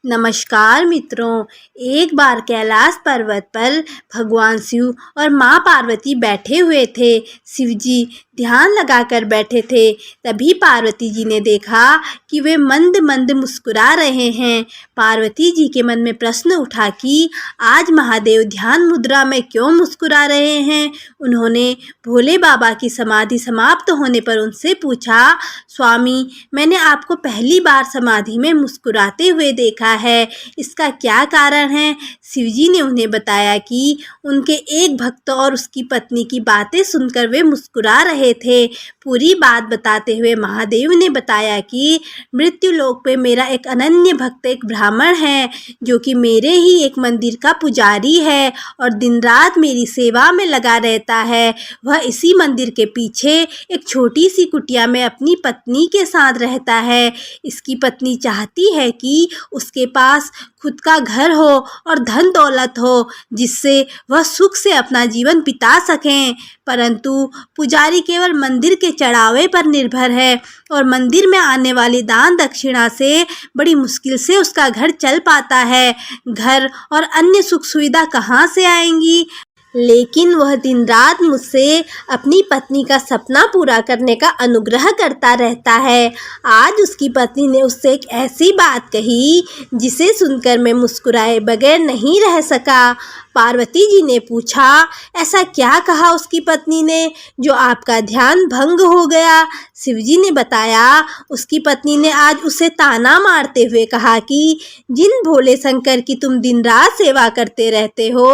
नमस्कार मित्रों। एक बार कैलाश पर्वत पर भगवान शिव और माँ पार्वती बैठे हुए थे। शिव जी ध्यान लगाकर बैठे थे। तभी पार्वती जी ने देखा कि वे मंद मंद मुस्कुरा रहे हैं। पार्वती जी के मन में प्रश्न उठा कि आज महादेव ध्यान मुद्रा में क्यों मुस्कुरा रहे हैं। उन्होंने भोले बाबा की समाधि समाप्त होने पर उनसे पूछा, स्वामी, मैंने आपको पहली बार समाधि में मुस्कुराते हुए देखा है, इसका क्या कारण है। शिवजी ने उन्हें बताया कि उनके एक भक्त और उसकी पत्नी की बातें सुनकर वे मुस्कुरा रहे थे। पूरी बात बताते हुए महादेव ने बताया कि मृत्यु लोक पे मेरा एक अनन्य भक्त एक ब्राह्मण है, जो कि मेरे ही एक मंदिर का पुजारी है और दिन रात मेरी सेवा में लगा रहता है। वह इसी मंदिर के पीछे एक छोटी सी कुटिया में अपनी पत्नी के साथ रहता है। इसकी पत्नी चाहती है कि उसके पास खुद का घर हो और धन दौलत हो, जिससे वह सुख से अपना जीवन बिता सकें, परंतु पुजारी केवल मंदिर के चढ़ावे पर निर्भर है और मंदिर में आने वाली दान दक्षिणा से बड़ी मुश्किल से उसका घर चल पाता है। घर और अन्य सुख सुविधा कहाँ से आएंगी। लेकिन वह दिन रात मुझसे अपनी पत्नी का सपना पूरा करने का अनुग्रह करता रहता है। आज उसकी पत्नी ने उससे एक ऐसी बात कही जिसे सुनकर मैं मुस्कुराए बगैर नहीं रह सका। पार्वती जी ने पूछा, ऐसा क्या कहा उसकी पत्नी ने जो आपका ध्यान भंग हो गया। शिवजी ने बताया, उसकी पत्नी ने आज उसे ताना मारते हुए कहा कि जिन भोले शंकर की तुम दिन रात सेवा करते रहते हो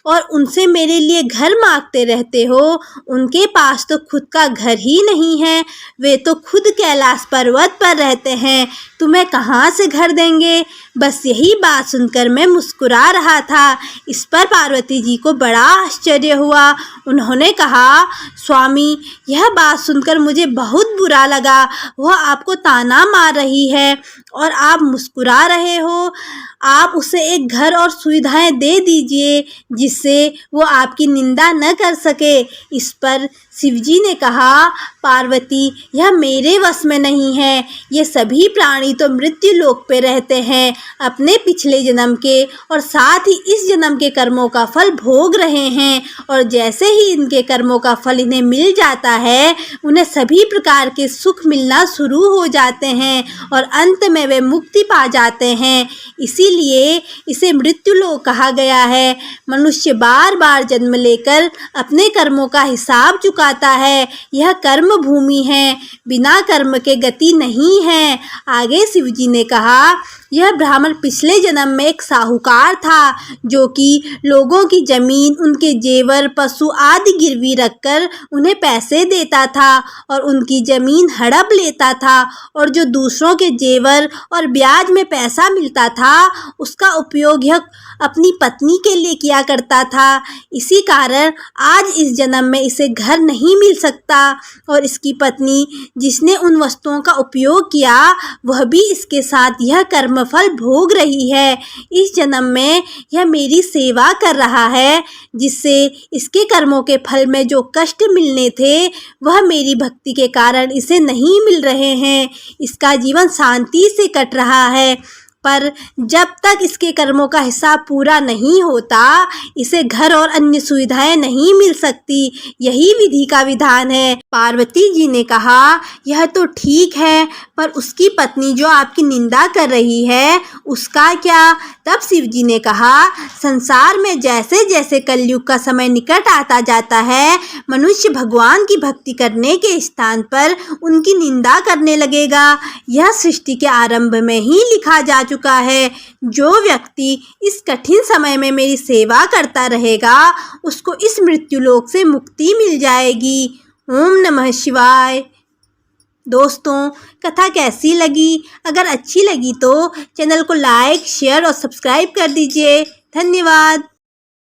और उनसे मेरे लिए घर मांगते रहते हो, उनके पास तो खुद का घर ही नहीं है। वे तो खुद कैलाश पर्वत पर रहते हैं, तुम्हें कहाँ से घर देंगे। बस यही बात सुनकर मैं मुस्कुरा रहा था। इस पर पार्वती जी को बड़ा आश्चर्य हुआ। उन्होंने कहा, स्वामी, यह बात सुनकर मुझे बहुत बुरा लगा। वह आपको ताना मार रही है और आप मुस्कुरा रहे हो। आप उसे एक घर और सुविधाएं दे दीजिए जिससे वो आपकी निंदा न कर सके। इस पर शिवजी ने कहा, पार्वती, यह मेरे वश में नहीं है। ये सभी प्राणी तो मृत्यु लोक पे रहते हैं, अपने पिछले जन्म के और साथ ही इस जन्म के कर्मों का फल भोग रहे हैं और जैसे ही इनके कर्मों का फल इन्हें मिल जाता है, उन्हें सभी प्रकार के सुख मिलना शुरू हो जाते हैं और अंत में वे मुक्ति पा जाते हैं। इसीलिए इसे मृत्यु लोक कहा गया है। मनुष्य बार बार जन्म लेकर अपने कर्मों का हिसाब चुकाता है। यह कर्म भूमि है, बिना कर्म के गति नहीं है। आगे शिवजी ने कहा, यह ब्राह्मण पिछले जन्म में एक साहूकार था, जो कि लोगों की जमीन, उनके जेवर, पशु आदि गिरवी रखकर उन्हें पैसे देता था और उनकी जमीन हड़प लेता था और जो दूसरों के जेवर और ब्याज में पैसा मिलता था उसका उपयोग यह अपनी पत्नी के लिए किया करता था। इसी कारण आज इस जन्म में इसे घर नहीं मिल सकता और इसकी पत्नी जिसने उन वस्तुओं का उपयोग किया वह भी इसके साथ यह कर्मफल भोग रही है। इस जन्म में यह मेरी सेवा कर रहा है, जिससे इसके कर्मों के फल में जो कष्ट मिलने थे वह मेरी भक्ति के कारण इसे नहीं मिल रहे हैं। इसका जीवन शांति से कट रहा है, पर जब तक इसके कर्मों का हिसाब पूरा नहीं होता इसे घर और अन्य सुविधाएं नहीं मिल सकती। यही विधि का विधान है। पार्वती जी ने कहा, यह तो ठीक है, पर उसकी पत्नी जो आपकी निंदा कर रही है उसका क्या। तब शिव जी ने कहा, संसार में जैसे जैसे कलयुग का समय निकट आता जाता है, मनुष्य भगवान की भक्ति करने के स्थान पर उनकी निंदा करने लगेगा। यह सृष्टि के आरंभ में ही लिखा जा चुका है। जो व्यक्ति इस कठिन समय में मेरी सेवा करता रहेगा उसको इस मृत्यु लोक से मुक्ति मिल जाएगी। ओम नमः शिवाय। दोस्तों, कथा कैसी लगी? अगर अच्छी लगी तो चैनल को लाइक, शेयर और सब्सक्राइब कर दीजिए। धन्यवाद।